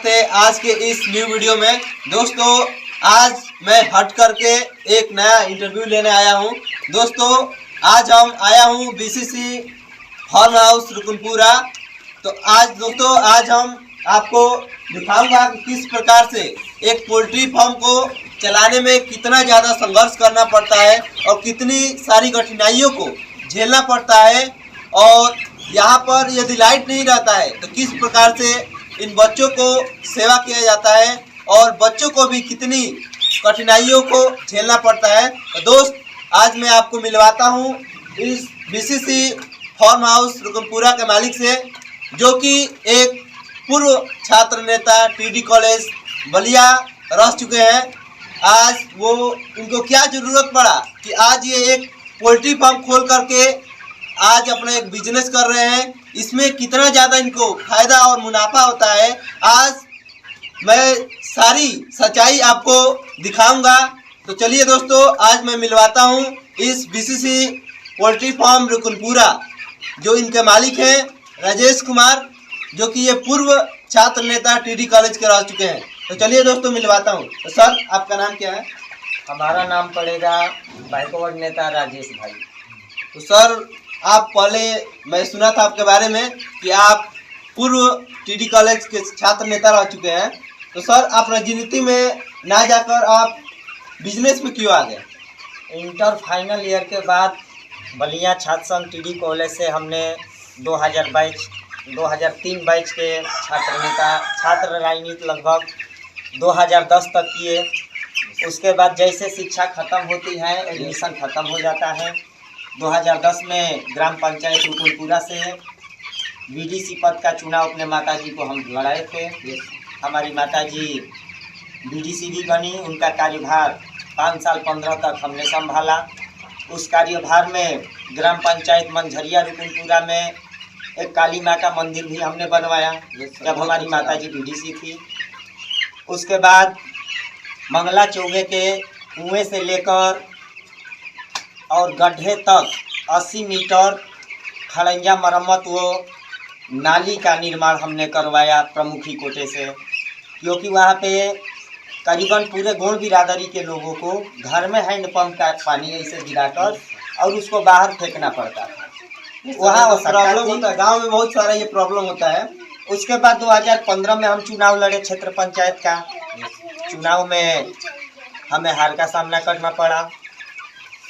आज के इस न्यू वीडियो में दोस्तों आज मैं हट करके एक नया इंटरव्यू लेने आया हूं। दोस्तों आज हम आया हूं बीसीसी फार्म हाउस रुकनपुरा। तो आज हम आपको दिखाऊंगा कि किस प्रकार से एक पोल्ट्री फार्म को चलाने में कितना ज़्यादा संघर्ष करना पड़ता है और कितनी सारी कठिनाइयों को झेलना पड़ता है। और यहाँ पर यदि लाइट नहीं रहता है तो किस प्रकार से इन बच्चों को सेवा किया जाता है और बच्चों को भी कितनी कठिनाइयों को झेलना पड़ता है। तो दोस्त आज मैं आपको मिलवाता हूँ इस बीसीसी फार्म हाउस रुकनपुरा के मालिक से, जो कि एक पूर्व छात्र नेता टीडी कॉलेज बलिया रह चुके हैं। आज वो इनको क्या ज़रूरत पड़ा कि आज ये एक पोल्ट्री फार्म खोल करके आज अपना एक बिजनेस कर रहे हैं, इसमें कितना ज़्यादा इनको फायदा और मुनाफा होता है। आज मैं सारी सच्चाई आपको दिखाऊंगा। तो चलिए दोस्तों आज मैं मिलवाता हूं इस बीसीसी पोल्ट्री फार्म रुकनपुरा, जो इनके मालिक हैं राजेश कुमार, जो कि ये पूर्व छात्र नेता टीडी कॉलेज के रह चुके हैं। तो चलिए दोस्तों मिलवाता हूं। तो सर आपका नाम क्या है? हमारा नाम पड़ेगा बैकवर्ड नेता राजेश भाई। तो सर आप पहले मैं सुना था आपके बारे में कि आप पूर्व टीडी कॉलेज के छात्र नेता रह चुके हैं। तो सर आप राजनीति में ना जाकर आप बिजनेस में क्यों आ गए? इंटर फाइनल ईयर के बाद बलिया छात्र संघ टीडी कॉलेज से हमने 2003 बैच के छात्र राजनीति लगभग 2010 तक किए। उसके बाद जैसे शिक्षा खत्म होती है एडमिशन खत्म हो जाता है। 2010 में ग्राम पंचायत रुकनपुरा से बीडीसी पद का चुनाव अपने माताजी को हम लड़ाए थे। हमारी माताजी बीडीसी भी बनी। उनका कार्यभार 5 साल 15 तक हमने संभाला। उस कार्यभार में ग्राम पंचायत मंझरिया रुकनपुरा में एक काली माँ का मंदिर भी हमने बनवाया जब हमारी माताजी बीडीसी थी। उसके बाद मंगला चौगे के कुएं से लेकर और गड्ढे तक 80 मीटर खड़ंजा मरम्मत वो नाली का निर्माण हमने करवाया प्रमुखी कोटे से, क्योंकि वहाँ पे करीबन पूरे गोंड बिरादरी के लोगों को घर में हैंडपम्प का पानी ऐसे गिराकर और उसको बाहर फेंकना पड़ता था। वहाँ प्रॉब्लम होता है, गाँव में बहुत सारा ये प्रॉब्लम होता है। उसके बाद 2015 में हम चुनाव लड़े क्षेत्र पंचायत का। चुनाव में हमें हार का सामना करना पड़ा।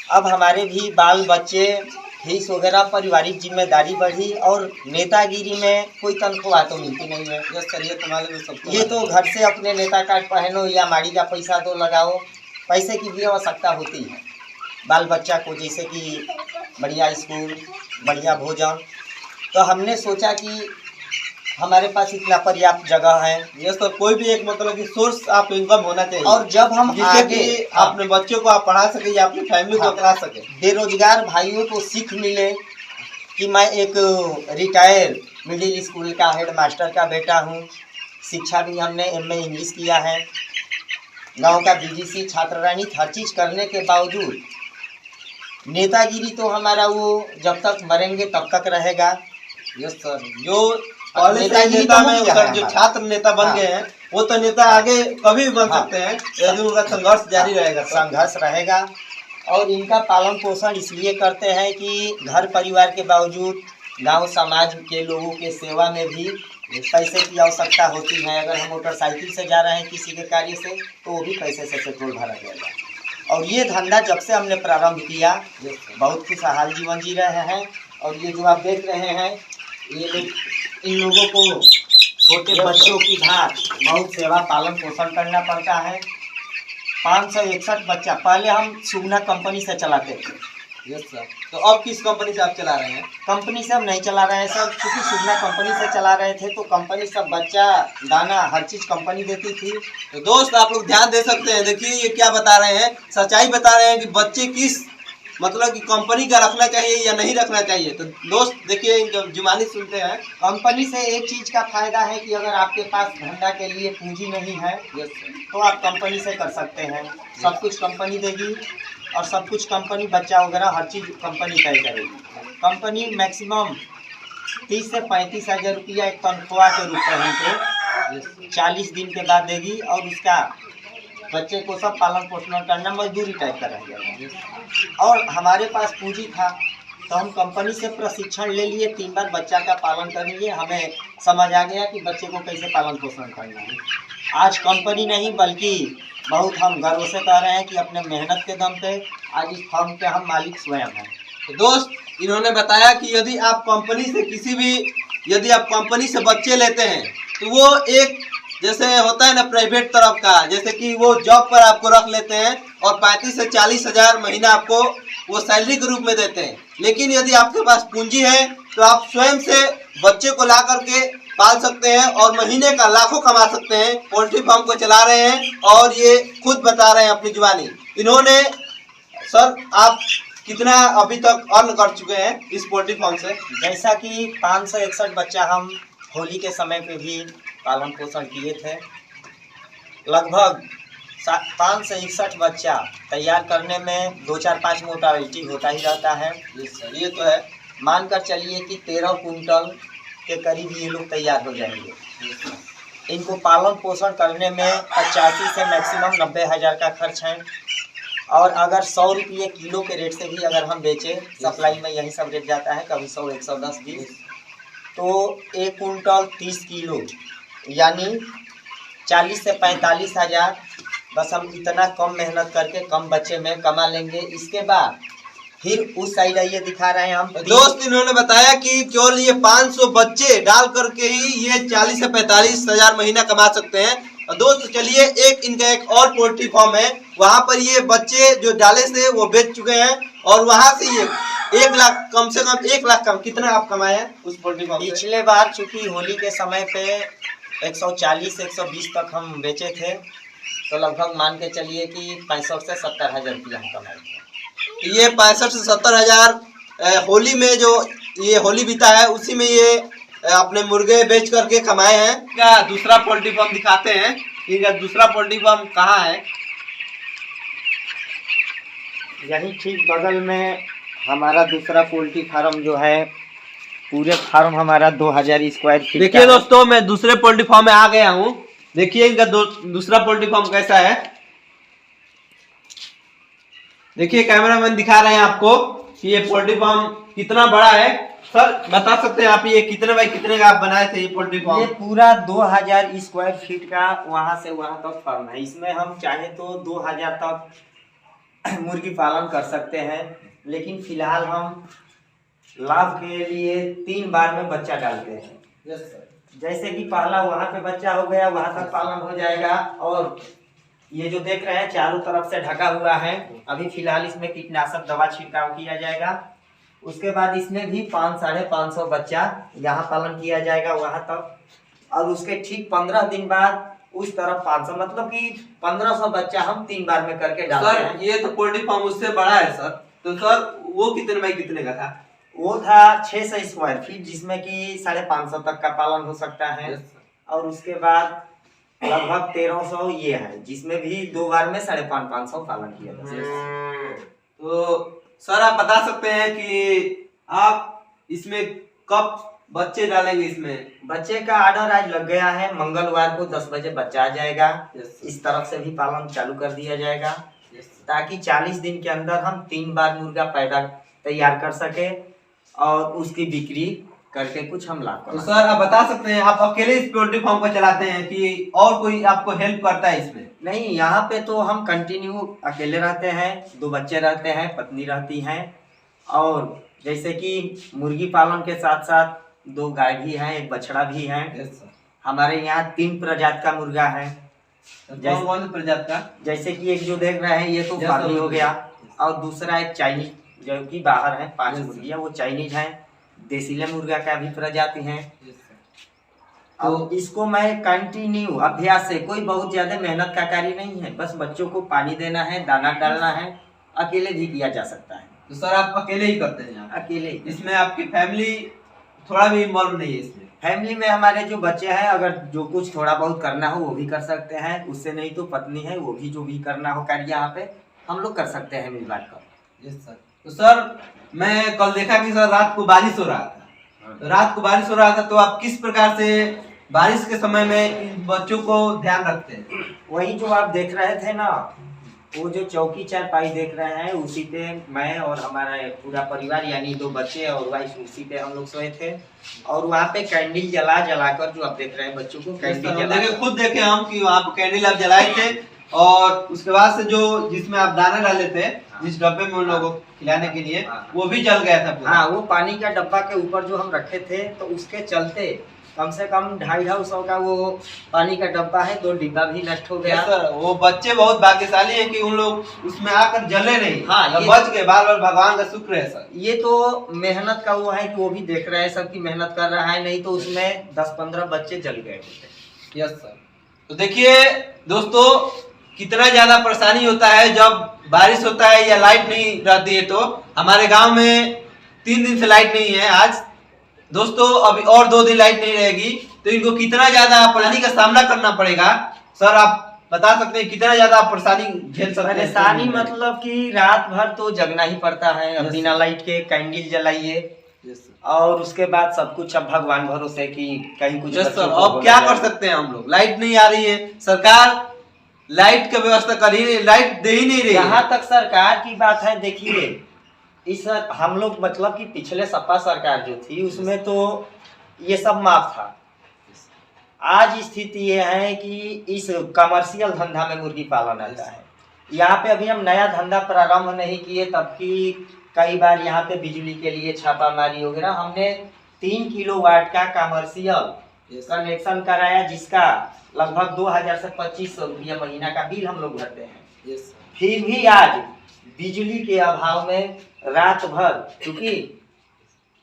अब हमारे भी बाल बच्चे फीस वगैरह पारिवारिक जिम्मेदारी बढ़ी और नेतागिरी में कोई तनख्वाह तो मिलती नहीं है। ये तो घर से अपने नेता कार्ड पहनो या माड़ी का पैसा तो लगाओ, पैसे की भी आवश्यकता होती है बाल बच्चा को, जैसे कि बढ़िया स्कूल बढ़िया भोजन। तो हमने सोचा कि हमारे पास इतना पर्याप्त जगह है, ये तो कोई भी एक मतलब कि सोर्स आप इनकम होना चाहिए और जब हम आगे अपने बच्चों को आप पढ़ा सके या अपनी फैमिली को पढ़ा सके। बेरोजगार भाइयों को सीख मिले कि मैं एक रिटायर मिडिल स्कूल का हेड मास्टर का बेटा हूँ। शिक्षा भी हमने एमए इंग्लिश किया है। गांव का बीडीसी छात्र राजनीति हर चीज़ करने के बावजूद नेतागिरी तो हमारा वो जब तक मरेंगे तब तक रहेगा। यस सर, जो नेता में जो छात्र नेता बन गए हैं वो तो नेता आगे कभी भी बन सकते हैं यदि उनका संघर्ष जारी रहेगा। संघर्ष रहेगा और इनका पालन पोषण इसलिए करते हैं कि घर परिवार के बावजूद गांव समाज के लोगों के सेवा में भी पैसे की आवश्यकता होती है। अगर हम मोटरसाइकिल से जा रहे हैं किसी के कार्य से तो वो भी पैसे से पेट्रोल भरा जाएगा। और ये धंधा जब से हमने प्रारंभ किया बहुत खुशहाल जीवन जी रहे हैं। और ये जो आप देख रहे हैं ये लोग, इन लोगों को छोटे बच्चों की भांत बहुत सेवा पालन पोषण करना पड़ता है। 561 बच्चा पहले हम सुगना कंपनी से चलाते थे। यस सर, तो अब किस कंपनी से आप चला रहे हैं? कंपनी से हम नहीं चला रहे हैं सर, क्योंकि सुगना कंपनी से चला रहे थे तो कंपनी सब बच्चा दाना हर चीज़ कंपनी देती थी। तो दोस्त आप लोग ध्यान दे सकते हैं, देखिए ये क्या बता रहे हैं, सच्चाई बता रहे हैं कि बच्चे किस मतलब कि कंपनी का रखना चाहिए या नहीं रखना चाहिए। तो दोस्त देखिए इनका जुबानी सुनते हैं। कंपनी से एक चीज़ का फायदा है कि अगर आपके पास धंधा के लिए पूंजी नहीं है तो आप कंपनी से कर सकते हैं। सब कुछ कंपनी देगी और सब कुछ कंपनी बच्चा वगैरह हर चीज़ कंपनी तय करेगी। कंपनी मैक्सिमम 30 से 35 हज़ार रुपया एक तनख्वाह के रूप में हमको 40 दिन के बाद देगी और उसका बच्चे को सब पालन पोषण करना मजदूरी टाइप का रह जाएगा। और हमारे पास पूंजी था तो हम कंपनी से प्रशिक्षण ले लिए, 3 बार बच्चा का पालन कर लिए, हमें समझ आ गया कि बच्चे को कैसे पालन पोषण करना है। आज कंपनी नहीं बल्कि बहुत हम गर्व से कह रहे हैं कि अपने मेहनत के दम पे आज इस फर्म के हम मालिक स्वयं हैं। तो दोस्त इन्होंने बताया कि यदि आप कंपनी से बच्चे लेते हैं तो वो एक जैसे होता है ना प्राइवेट तरफ का, जैसे कि वो जॉब पर आपको रख लेते हैं और 35 से 40 हज़ार महीना आपको वो सैलरी के रूप में देते हैं। लेकिन यदि आपके पास पूंजी है तो आप स्वयं से बच्चे को ला करके पाल सकते हैं और महीने का लाखों कमा सकते हैं। पोल्ट्री फार्म को चला रहे हैं और ये खुद बता रहे हैं अपनी जुबानी। इन्होंने सर आप कितना अभी तक अर्न कर चुके हैं इस पोल्ट्री फार्म से? जैसा कि 561 बच्चा हम होली के समय पे भी पालन पोषण किए थे। लगभग 5 से 61 बच्चा तैयार करने में 2-4-5 मोर्टालिटी होता ही रहता है। सर ये तो है। मानकर चलिए कि 13 कुंटल के करीब ये लोग तैयार हो जाएंगे। इनको पालन पोषण करने में 85 से मैक्सिमम 90 हज़ार का खर्च है। और अगर 100 रुपये किलो के रेट से भी अगर हम बेचें, सप्लाई में यही सब रेट जाता है, कभी 100, 110 भी, तो 1 कुंटल 30 किलो यानी 40 से 45 हज़ार। बस हम इतना कम मेहनत करके कम बच्चे में कमा लेंगे। इसके बाद फिर उस साइड आइए दिखा रहे हैं हम। दोस्त इन्होंने बताया कि केवल ये 500 बच्चे डाल करके ही ये 40 से 45 हज़ार महीना कमा सकते हैं। और दोस्त चलिए इनका एक और पोल्ट्री फार्म है, वहाँ पर ये बच्चे जो डाले थे वो बेच चुके हैं और वहाँ से ये 1 लाख कम से कम 1 लाख कम कितना आप कमाए हैं उस पोल्ट्री फार्म से? पिछले बार चूँकि होली के समय पे 140-120 तक हम बेचे थे, तो लगभग मान के चलिए कि 65 से 70 हज़ार रुपया हम कमाए थे। ये 65 से 70 हज़ार होली में जो ये होली बीता है उसी में ये अपने मुर्गे बेच करके कमाए हैं। क्या दूसरा पोल्ट्री फार्म दिखाते हैं, इनका दूसरा पोल्ट्री फार्म कहाँ है? यही ठीक बगल में हमारा दूसरा पोल्ट्री फार्म जो है, पूरे फार्म हमारा 2000 स्क्वायर फीट। देखिए दोस्तों मैं दूसरे पोल्ट्री फार्म में आ गया हूँ। देखिए इनका दूसरा पोल्ट्री फार्म कैसा है। देखिए कैमरामैन दिखा रहे हैं आपको कि ये पोल्ट्री फार्म कितना बड़ा है। सर बता सकते हैं आप ये कितने बाई कितने का आप बनाए थे ये पोल्ट्री फार्म? ये पूरा 2000 स्क्वायर फीट का वहां से वहां तक फार्म है। इसमें हम चाहे तो 2000 तक मुर्गी पालन कर सकते हैं, लेकिन फिलहाल हम लाभ के लिए 3 बार में बच्चा डालते हैं। Yes sir. जैसे कि पहला वहां पे बच्चा हो गया, वहां तक पालन हो जाएगा। और ये जो देख रहे हैं चारों तरफ से ढका हुआ है, अभी फिलहाल इसमें कीटनाशक दवा छिड़काव किया जाएगा। उसके बाद इसमें भी 500-550 बच्चा यहाँ पालन किया जाएगा वहां तक। और उसके ठीक 15 दिन बाद उस तरफ 500, मतलब कि 1500 बच्चा हम 3 बार में करके डालते हैं। सर ये तो पोल्ट्री फार्म उससे बड़ा है सर, तो सर वो कितने बाई कितने का था? वो था 600 स्क्वायर फीट, जिसमें कि 550 तक का पालन हो सकता है। और उसके बाद लगभग 1300 ये है, जिसमें भी 2 बार में 550 पालन किया जा सकता है। तो सर आप बता सकते हैं कि आप इसमें कब बच्चे डालेंगे? इसमें बच्चे का ऑर्डर आज लग गया है, मंगलवार को 10 बजे बच्चा आ जाएगा। इस तरफ से भी पालन चालू कर दिया जाएगा ताकि 40 दिन के अंदर हम 3 बार मुर्गा पैदा तैयार कर सके और उसकी बिक्री करके कुछ हम लाभ तो सर आप बता सकते हैं आप अकेले इस पोल्ट्री फार्म को चलाते हैं कि और कोई आपको हेल्प करता है इसमें? नहीं, यहाँ पे तो हम कंटिन्यू अकेले रहते हैं, 2 बच्चे रहते हैं, पत्नी रहती हैं। और जैसे कि मुर्गी पालन के साथ साथ 2 गाय भी हैं, 1 बछड़ा भी है। हमारे यहाँ 3 प्रजाति का मुर्गा है। कौन सी प्रजाति का? जैसे कि एक जो देख रहे हैं ये तो फार्मी हो गया, और दूसरा एक चाइनीज जो कि बाहर है, 5 मुर्गियाँ वो चाइनीज हैं। देसीले मुर्गा का भी प्रजाति है। तो इसको मैं कंटिन्यू अभ्यास से, कोई बहुत ज्यादा मेहनत का कार्य नहीं है, बस बच्चों को पानी देना है, दाना डालना है, अकेले भी किया जा सकता है। तो सर आप अकेले ही करते हैं? अकेले। इसमें आपकी फैमिली थोड़ा भी इन्वॉल्व नहीं है इसमें? फैमिली में हमारे जो बच्चे हैं, अगर जो कुछ थोड़ा बहुत करना हो वो भी कर सकते हैं, उससे नहीं तो पत्नी है वो भी जो भी करना हो कार्य यहाँ पे हम लोग कर सकते हैं मिल बांट कर। Yes sir. तो सर मैं कल देखा कि सर रात को बारिश हो रहा था, तो रात को बारिश हो रहा था तो आप किस प्रकार से बारिश के समय में इन बच्चों को ध्यान रखते हैं? वही जो आप देख रहे थे ना, वो जो चौकी चारपाई देख रहे हैं, उसी पे मैं और हमारा पूरा परिवार यानी 2 बच्चे और वाइफ उसी पे हम लोग सोए थे। और वहाँ पे कैंडल जला जलाकर जो आप देख रहे हैं बच्चों को कैंडल जला खुद देखे हम कि वहाँ पे कैंडल आप जलाए थे, और उसके बाद से जो जिसमें आप दाना डाले थे जिस डब्बे में उन लोगों को खिलाने के लिए, वो भी जल गया था पूरा। हाँ, वो पानी का डब्बा के ऊपर जो हम रखे थे, तो उसके चलते कम से कम 250-250 का वो पानी का डब्बा है, 2 डिब्बा भी नष्ट हो गया। सर वो बच्चे बहुत भाग्यशाली हैं कि उन लोग उसमें आकर जले नहीं। हाँ, ये बच गए, बार बार भगवान का शुक्र है सर। ये तो मेहनत का वो है कि वो भी देख रहे हैं, सबकी मेहनत कर रहा है, नहीं तो उसमें 10-15 बच्चे जल गए होते। Yes sir. तो देखिए दोस्तों, कितना ज्यादा परेशानी होता है जब बारिश होता है या लाइट नहीं रहती है। तो हमारे गांव में 3 दिन से लाइट नहीं है। आज दोस्तों अभी और 2 दिन लाइट नहीं रहेगी, तो इनको कितना ज्यादा परेशानी का सामना करना पड़ेगा। सर आप बता सकते हैं कितना ज्यादा परेशानी झेल सकते हैं? परेशानी मतलब कि रात भर तो जगना ही पड़ता है। अब बिना लाइट के कैंडल जलाइए, और उसके बाद सब कुछ अब भगवान भरोसे कि कहीं कुछ। सर अब क्या कर सकते हैं हम लोग? लाइट नहीं आ रही है, सरकार लाइट का व्यवस्था कर ही नहीं, लाइट दे ही नहीं रही। जहाँ तक सरकार की बात है, देखिए इस हम लोग मतलब कि पिछले सपा सरकार जो थी उसमें तो ये सब माफ था। आज स्थिति ये है कि इस कमर्शियल धंधा में मुर्गी पालन आता है। यहाँ पे अभी हम नया धंधा प्रारंभ नहीं किए, तब की कई बार यहाँ पे बिजली के लिए छापामारी वगैरह हमने 3 किलोवाट का कमर्शियल कनेक्शन कराया, जिसका लगभग 2000 से 2500 रुपया महीना का बिल हम लोग भरते हैं। फिर भी आज बिजली के अभाव में रात भर, क्योंकि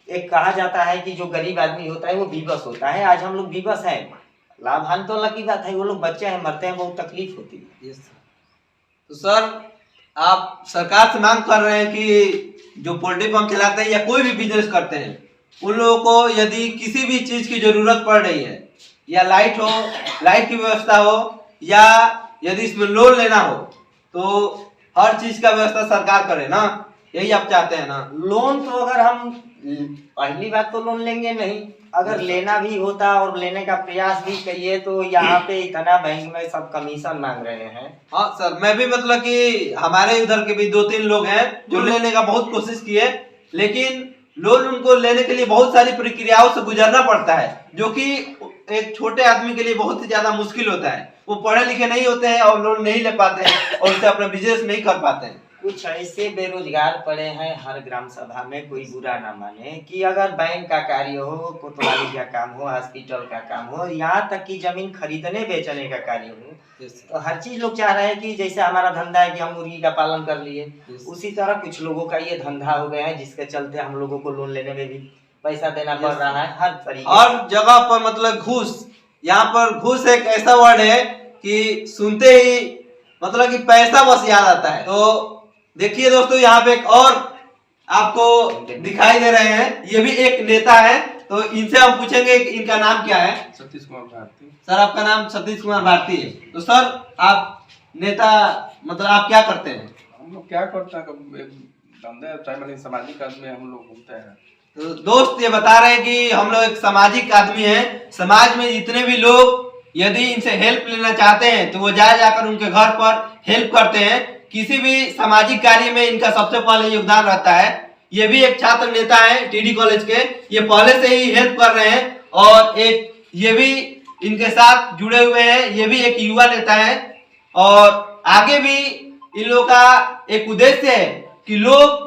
एक कहा जाता है कि जो गरीब आदमी होता है वो विवश होता है, आज हम लोग विवश हैं। लाभान तो अलग की बात है, वो लोग बच्चे हैं, मरते हैं, बहुत तकलीफ होती है। तो सर आप सरकार से मांग कर रहे हैं कि जो पोल्ट्री पंप चलाते हैं या कोई भी बिजनेस करते हैं, उन लोगों को यदि किसी भी चीज की जरूरत पड़ रही है, या लाइट हो, लाइट की व्यवस्था हो, या यदि इसमें लोन लेना हो, तो हर चीज का व्यवस्था सरकार करे ना, यही आप चाहते हैं ना? लोन तो अगर हम पहली बात तो लोन लेंगे नहीं, अगर लेना भी होता और लेने का प्रयास भी करिए तो यहाँ पे इतना बैंक में सब कमीशन मांग रहे हैं। हाँ सर, मैं भी मतलब कि हमारे उधर के भी 2-3 लोग हैं जो लेने का बहुत कोशिश किए, लेकिन लोन उनको लेने के लिए बहुत सारी प्रक्रियाओं से गुजरना पड़ता है, जो कि एक छोटे आदमी के लिए बहुत ही ज्यादा मुश्किल होता है। वो पढ़े लिखे नहीं होते हैं और लोन नहीं ले पाते हैं और उससे अपना बिजनेस नहीं कर पाते हैं। कुछ ऐसे बेरोजगार पड़े हैं हर ग्राम सभा में, कोई बुरा ना माने, कि अगर बैंक का कार्य हो, कोतवाली का काम हो, हॉस्पिटल का काम हो, यहाँ तक कि जमीन खरीदने बेचने का कार्य हो, तो हर चीज लोग चाह रहे हैं कि जैसे हमारा धंधा है कि हम मुर्गी का पालन कर लिए, उसी तरह कुछ लोगों का ये धंधा हो गया है, जिसके चलते हम लोगों को लोन लेने में भी पैसा देना पड़ रहा है। हर तरीके हर जगह पर मतलब घूस, यहाँ पर घूस एक ऐसा वर्ड है कि सुनते ही मतलब कि पैसा बस याद आता है। तो देखिए दोस्तों, यहाँ पे एक और आपको दिखाई दे रहे हैं, ये भी एक नेता है, तो इनसे हम पूछेंगे कि इनका नाम क्या है। सतीश कुमार भारती। सर आपका नाम सतीश कुमार भारती है। तो सर आप नेता मतलब आप क्या करते हैं? हम लोग क्या करते हैं, धंधे सामाजिक आदमी हम लोग घूमते हैं। तो दोस्त ये बता रहे हैं कि हम लोग एक सामाजिक आदमी हैं, समाज में जितने भी लोग यदि इनसे हेल्प लेना चाहते हैं तो वो जाकर उनके घर पर हेल्प करते हैं। किसी भी सामाजिक कार्य में इनका सबसे पहले योगदान रहता है। ये भी एक छात्र नेता है टीडी कॉलेज के, ये पहले से ही हेल्प कर रहे हैं, और एक ये भी इनके साथ जुड़े हुए हैं, ये भी एक युवा नेता है। और आगे भी इन लोगों का एक उद्देश्य है कि लोग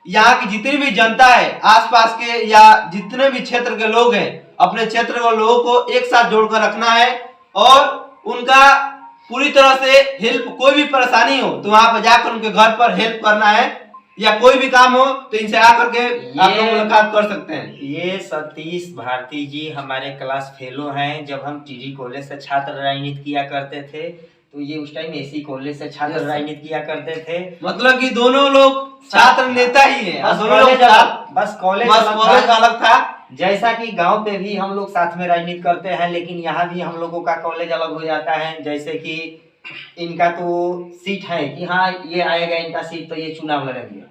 यहाँ की जितनी भी जनता है आसपास के या जितने भी क्षेत्र के लोग हैं, अपने क्षेत्र के लोगों को एक साथ जोड़कर रखना है और उनका पूरी तरह से हेल्प, कोई भी परेशानी हो तो वहां पर जाकर उनके घर पर हेल्प करना है, या कोई भी काम हो तो इनसे आकर के आप लोग मुलाकात कर सकते हैं। ये सतीश भारती जी हमारे क्लास फेलो हैं। जब हम टीडी कॉलेज से छात्र राजनीति किया करते थे तो ये उस टाइम एसी कॉलेज से छात्र राजनीति किया करते थे। मतलब कि दोनों लोग छात्र नेता ही हैं, बस कॉलेज अलग था। जैसा कि गांव पे भी हम लोग साथ में राजनीति करते हैं, लेकिन यहाँ भी हम लोगों का कॉलेज अलग हो जाता है। जैसे कि इनका तो सीट है कि हाँ ये आएगा इनका सीट, तो ये चुनाव लड़ेंगे।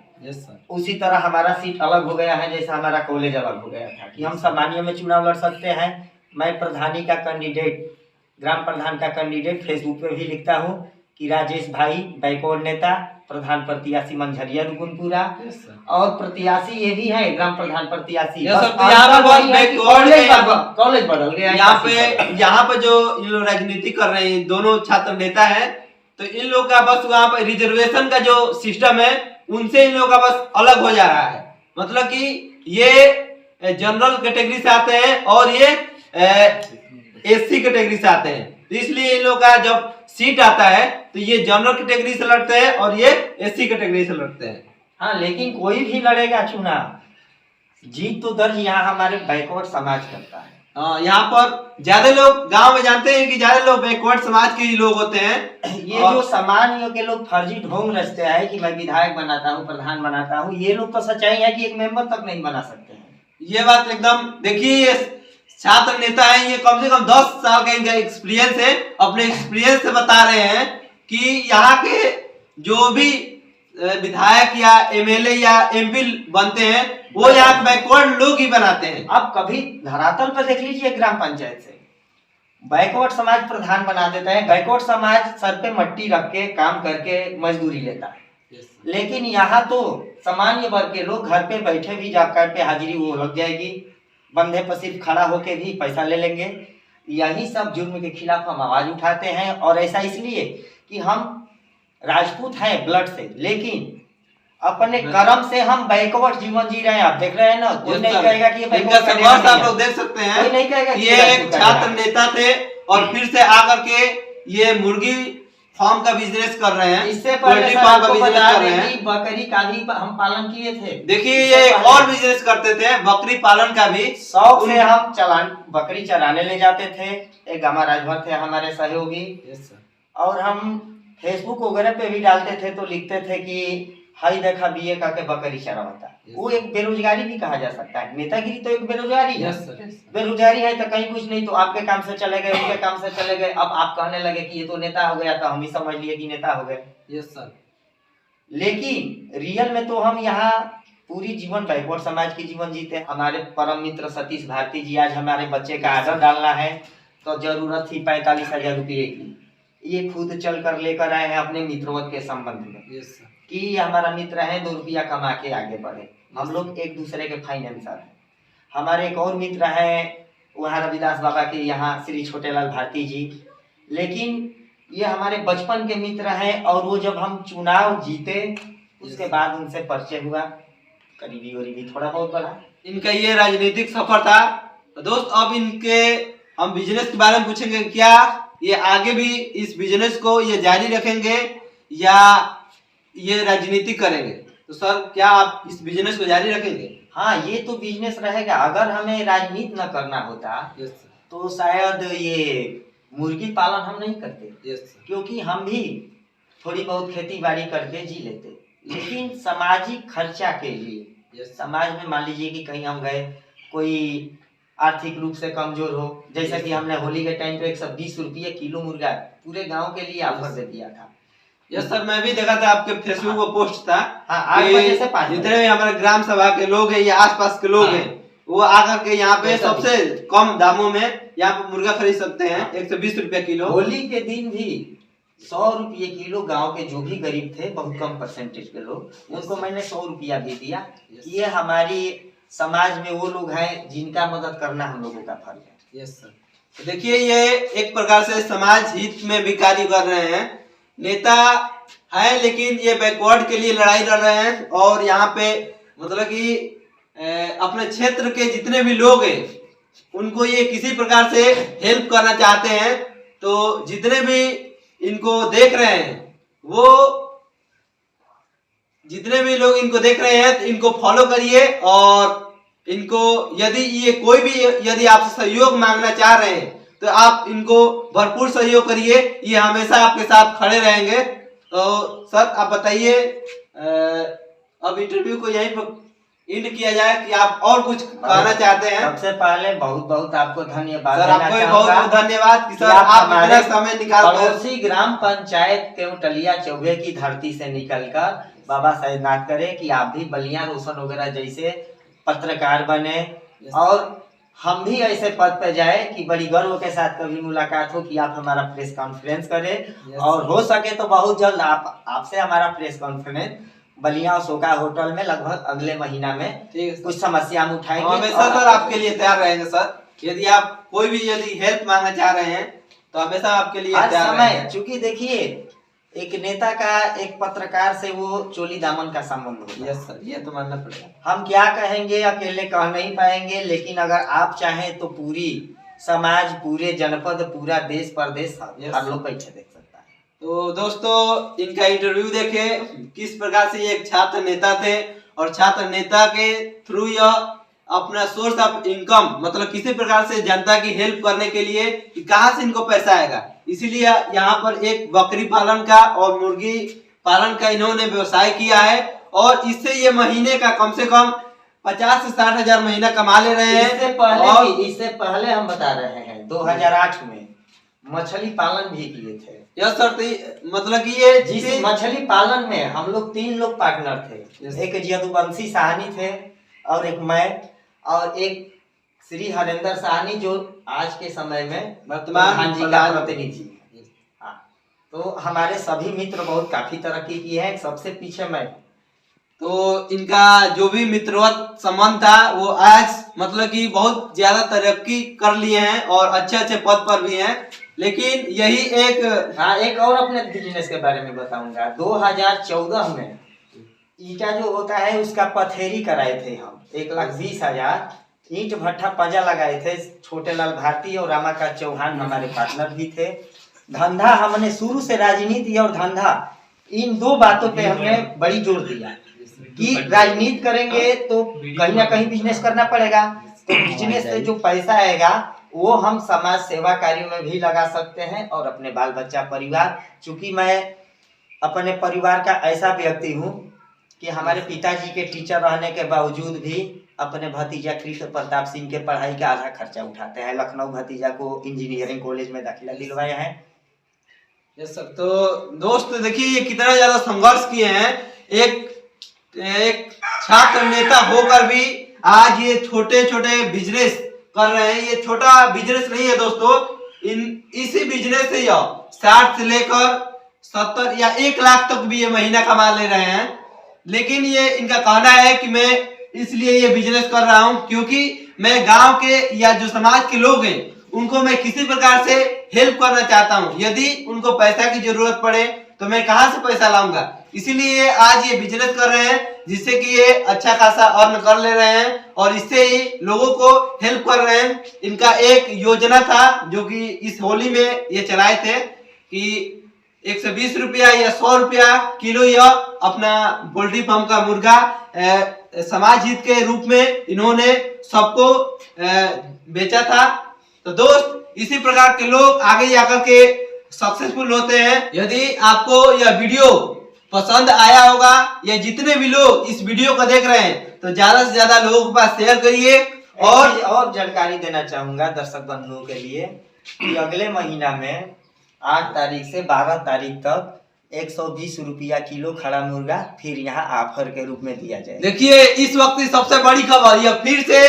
उसी तरह हमारा सीट अलग हो गया है, जैसा हमारा कॉलेज अलग हो गया था कि हम सामान्य में चुनाव लड़ सकते हैं, मैं प्रधानी का कैंडिडेट, ग्राम प्रधान का कैंडिडेट फेसबुक पे भी लिखता हूँ कि राजेश भाई बैकवर्ड नेता, प्रधान प्रत्याशी मंझरिया रुकुनपुरा, और प्रत्याशी ये भी है ग्राम प्रधान प्रत्याशी। कॉलेज बदल गया यहाँ पे जो इन लोग राजनीति कर रहे हैं, दोनों छात्र नेता हैं, तो इन लोग का बस वहाँ पे रिजर्वेशन का जो सिस्टम है उनसे इन लोग का बस अलग हो जा रहा है। मतलब कि ये जनरल कैटेगरी से आते हैं और ये एससी कैटेगरी से आते हैं, तो इसलिए इन लोग का जब सीट आता है तो ये जनरल कैटेगरी से लड़ते हैं और ये एससी कैटेगरी से लड़ते हैं। हाँ, लेकिन कोई भी लड़ेगा चुनाव, जीत तो दर्ज यहाँ हमारे बैकवर्ड समाज करता है। हाँ, यहाँ पर ज्यादा लोग गांव में जानते हैं कि ज्यादा लोग बैकवर्ड समाज के ही लोग होते हैं। ये जो सामान्य के लोग फर्जी ढोंग रचते हैं कि मैं विधायक बनाता हूँ, प्रधान बनाता हूँ, ये लोग तो सच्चाई है कि एक मेंबर तक नहीं बना सकते हैं। ये बात एकदम, देखिए छात्र नेता है, ये कम से कम 10 साल का इनका एक्सपीरियंस है, अपने एक्सपीरियंस से बता रहे हैं कि यहाँ के जो भी विधायक या एमएलए या एमपी बनते हैं वो यहाँ बैकवर्ड लोग ही बनाते हैं। अब कभी धरातल पर देख लीजिए, ग्राम पंचायत से बैकवर्ड समाज प्रधान बना देता है, बैकवर्ड समाज सर पे मट्टी रख के काम करके मजदूरी लेता है। लेकिन यहाँ तो सामान्य वर्ग के लोग घर पे बैठे भी जॉब कार्ड पे हाजिरी वो लग जाएगी, बंधे पर सिर्फ खड़ा होके भी पैसा ले लेंगे। यही सब जुर्म के खिलाफ हम आवाज उठाते हैं, और ऐसा इसलिए कि हम राजपूत हैं ब्लड से, लेकिन अपने कर्म से हम बैकवर्ड जीवन जी रहे हैं। आप देख रहे हैं ना, कोई नहीं कहेगा कि ये बैकवर्ड का संघर्ष आप लोग देख सकते हैं। कोई नहीं कहेगा ये एक छात्र नेता थे और फिर से आकर के ये मुर्गी फार्म का बिजनेस कर रहे हैं, इससे पहले फार्म का बिजनेस कर रहे हैं। बकरी का भी हम पालन किए थे। देखिए ये एक और बिजनेस करते थे, बकरी पालन का भी। शौक से हम बकरी चराने ले जाते थे। एक गामा राजभर थे हमारे सहयोगी, और हम फेसबुक वगैरह पे भी डालते थे तो लिखते थे कि हाई देखा बीए का के बकरी चरावता। वो एक बेरोजगारी भी कहा जा सकता है। नेतागिरी तो एक बेरोजगारी है। बेरोजगारी है तो कहीं कुछ नहीं, तो आपके काम से चले गए, उनके काम से चले गए, अब आप कहने लगे कि ये तो नेता हो गया, तो हम ही समझ लिए कि नेता हो गए। Yes sir. लेकिन रियल में तो हम यहाँ पूरी जीवन बैकवर्ड समाज की जीवन जीते। हमारे परम मित्र सतीश भारती जी, आज हमारे बच्चे का आर्डर डालना है तो जरूरत थी 45,000 रुपये की। ये खुद चल कर लेकर आए हैं अपने मित्रवत के संबंध में। Yes sir. कि हमारा मित्र है, 2 रुपया कमा के आगे बढ़े। हम लोग एक दूसरे के फाइनेंसर हैं। हमारे एक और मित्र हैं वहाँ रविदास बाबा के यहाँ श्री छोटेलाल भारती जी, लेकिन ये हमारे बचपन के मित्र हैं, और वो जब हम चुनाव जीते उसके बाद उनसे परिचय हुआ, करीबी वरीबी थोड़ा बहुत बढ़ा। इनका ये राजनीतिक सफर था। तो दोस्त अब इनके हम बिजनेस के बारे में पूछेंगे, क्या ये आगे भी इस बिजनेस को ये जारी रखेंगे या ये राजनीति करेंगे? तो सर क्या आप इस बिजनेस को जारी रखेंगे? हाँ, ये तो बिजनेस रहेगा। अगर हमें राजनीति न करना होता तो शायद ये मुर्गी पालन हम नहीं करते, क्योंकि हम भी थोड़ी बहुत खेती बाड़ी करके जी लेते। लेकिन सामाजिक खर्चा के लिए, समाज में मान लीजिए कि कहीं हम गए, कोई आर्थिक रूप से कमजोर हो, जैसा कि हमने होली के टाइम पे 120 रुपये किलो मुर्गा पूरे गांव के लिए ऑफर दे दिया था। यस सर, मैं भी देखा था आपके फेसबुक पर पोस्ट था। हाँ, 8 बजे से 5 जितने भी हमारे ग्राम सभा के लोग हैं या आसपास के लोग हैं, वो आकर के यहाँ पे सबसे कम दामों में यहाँ पे मुर्गा खरीद सकते हैं। 120 रुपया किलो। होली के दिन भी 100 रुपये किलो गांव के जो भी गरीब थे, बहुत कम परसेंटेज के लोग, उनको मैंने 100 रुपया दे दिया। ये हमारी समाज में वो लोग हैं जिनका मदद करना हम लोगों का फर्ज है। Yes sir. तो देखिए ये एक प्रकार से समाज हित में भी कार्य कर रहे हैं। नेता है लेकिन ये बैकवर्ड के लिए लड़ाई लड़ रहे हैं, और यहाँ पे मतलब कि अपने क्षेत्र के जितने भी लोग हैं उनको ये किसी प्रकार से हेल्प करना चाहते हैं। तो जितने भी इनको देख रहे हैं, वो जितने भी लोग इनको देख रहे हैं तो इनको फॉलो करिए, और इनको यदि ये कोई भी यदि आपसे सहयोग मांगना चाह रहे हैं तो आप इनको भरपूर सहयोग करिए, ये हमेशा आपके साथ खड़े रहेंगे। तो सर आप बताइए, अब इंटरव्यू को यहीं पर एंड किया जाए कि आप और कुछ कहना चाहते हैं? सबसे पहले बहुत बहुत आपको धन्यवाद सर, आपको बहुत बहुत धन्यवाद कि सर आप इतना समय निकाल कर पड़ोसी ग्राम पंचायत केवटलिया चौबे की धरती से निकलकर बाबा साइदनाथ करे कि आप भी बलिया रोशन वगैरह जैसे पत्रकार बने, और हम भी ऐसे पद पे जाए कि बड़ी गर्व के साथ कभी मुलाकात हो कि आप हमारा प्रेस कॉन्फ्रेंस करें और हो सके तो बहुत जल्द आपसे हमारा प्रेस कॉन्फ्रेंस बलिया सोका होटल में लगभग अगले महीना में कुछ समस्या हम उठाएंगे। हमेशा सर आपके लिए तैयार रहेंगे सर। यदि आप कोई भी यदि हेल्प मांगना चाह रहे हैं तो हमेशा आपके लिए तैयार रहेंगे। चूंकि देखिए एक नेता का एक पत्रकार से वो चोली दामन का संबंध होता है। यस सर, ये तो मानना पड़ेगा। हम क्या कहेंगे अकेले कह नहीं पाएंगे, लेकिन अगर आप चाहें तो पूरी समाज, पूरे जनपद, पूरा देश प्रदेश हर लोग बैठे देख सकता है। तो दोस्तों इनका इंटरव्यू देखे किस प्रकार से ये एक छात्र नेता थे और छात्र नेता के थ्रू यह अपना सोर्स ऑफ इनकम मतलब किसी प्रकार से जनता की हेल्प करने के लिए कि कहाँ से इनको पैसा आएगा, इसीलिए यहाँ पर एक बकरी पालन का और मुर्गी पालन का इन्होंने व्यवसाय किया है और इससे ये महीने का कम से कम 50 से 60 हजार महीना कमा ले रहे हैं। इससे पहले हम बता रहे हैं 2008 में मछली पालन भी किए थे। यस सर, मतलब कि ये जिस मछली पालन में हम लोग 3 लोग पार्टनर थे। एक यदुवंशी साहनी थे और एक मैं और एक श्री हरेंद्र साहनी जो आज के समय में वर्तमान जी का प्रतिनिधि है। तो हमारे सभी मित्र बहुत काफी तरक्की की है, सबसे पीछे मैं। तो इनका जो भी मित्रवत संबंध था वो आज मतलब कि बहुत ज्यादा तरक्की कर लिए हैं और अच्छे अच्छे पद पर भी हैं। लेकिन यही एक और अपने बिजनेस के बारे में बताऊंगा। 2014 में ईटा जो होता है उसका पथेरी कराए थे हम 1,20,000 ईंट भट्ठा पंजा लगाए थे। छोटे लाल भारती और रामाकांत चौहान हमारे पार्टनर भी थे। धंधा हमने शुरू से राजनीति और धंधा इन 2 बातों पे हमने बड़ी जोर दिया कि राजनीति करेंगे तो कहीं ना कहीं बिजनेस करना पड़ेगा। तो बिजनेस से जो पैसा आएगा वो हम समाज सेवा कार्यों में भी लगा सकते हैं और अपने बाल बच्चा परिवार। चूंकि मैं अपने परिवार का ऐसा व्यक्ति हूँ कि हमारे पिताजी के टीचर रहने के बावजूद भी अपने भतीजा कृष्ण प्रताप सिंह के पढ़ाई का आधा खर्चा उठाते हैं। लखनऊ भतीजा को इंजीनियरिंग कॉलेज में दाखिला दिलवाए हैं। यस सर, तो दोस्त देखिए ये कितना ज्यादा संघर्ष किए हैं। एक छात्र नेता होकर भी आज ये छोटे छोटे बिजनेस कर रहे हैं। ये छोटा बिजनेस नहीं है दोस्तों, इसी बिजनेस से 60 से लेकर 70 या 1 लाख तक भी ये महीना कमा ले रहे हैं। लेकिन ये इनका कहना है कि मैं इसलिए ये बिजनेस कर रहा हूं क्योंकि मैं गांव के या जो समाज के लोग हैं उनको मैं किसी प्रकार से हेल्प करना चाहता हूं। यदि उनको पैसा की जरूरत पड़े तो मैं कहां से पैसा लाऊंगा, इसीलिए आज ये बिजनेस कर रहे हैं जिससे कि ये अच्छा खासा अर्न कर ले रहे हैं और इससे ही लोगों को हेल्प कर रहे हैं। इनका एक योजना था जो कि इस होली में ये चलाए थे कि 120 रुपया या 100 रुपया किलो या अपना पोल्ट्री फार्म का मुर्गा समाज हित के रूप में इन्होंने सबको बेचा था। तो दोस्त इसी प्रकार के लोग आगे जाकर के सक्सेसफुल होते हैं। यदि आपको यह वीडियो पसंद आया होगा या जितने भी लोग इस वीडियो को देख रहे हैं तो ज्यादा से ज्यादा लोगों के पास शेयर करिए। और जानकारी देना चाहूंगा दर्शक बंधुओं के लिए कि अगले महीना में 8 तारीख से 12 तारीख तक 120 रुपया किलो खड़ा मुर्गा फिर यहाँ ऑफर के रूप में दिया जाए। देखिए इस वक्त की सबसे बड़ी खबर, यह फिर से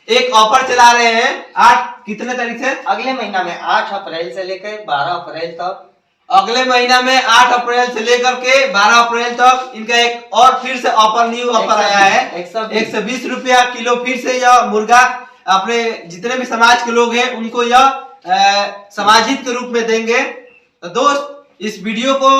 एक ऑफर चला रहे हैं। 8 कितने तारीख से? अगले महीना में 8 अप्रैल से लेकर 12 अप्रैल तक। अगले महीना में 8 अप्रैल से लेकर के 12 अप्रैल तक इनका एक और फिर से ऑफर, न्यू ऑफर आया है। 120 रुपया किलो फिर से यह मुर्गा अपने जितने भी समाज के लोग हैं उनको यह समाजित के रूप में देंगे। तो दोस्त इस वीडियो को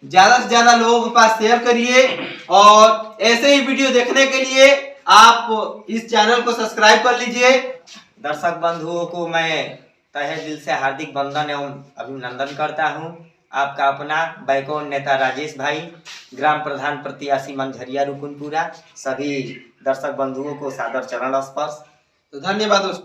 ज्यादा से ज्यादा लोगों के पास शेयर करिए और ऐसे ही वीडियो देखने के लिए आप इस चैनल को सब्सक्राइब कर लीजिए। दर्शक बंधुओं को मैं तहे दिल से हार्दिक वंदन एवं अभिनंदन करता हूं। आपका अपना बैकवर्ड नेता राजेश भाई, ग्राम प्रधान प्रत्याशी मंझरिया रुकुनपुरा। सभी दर्शक बंधुओं को सादर चरण स्पर्श। तो धन्यवाद दोस्तों।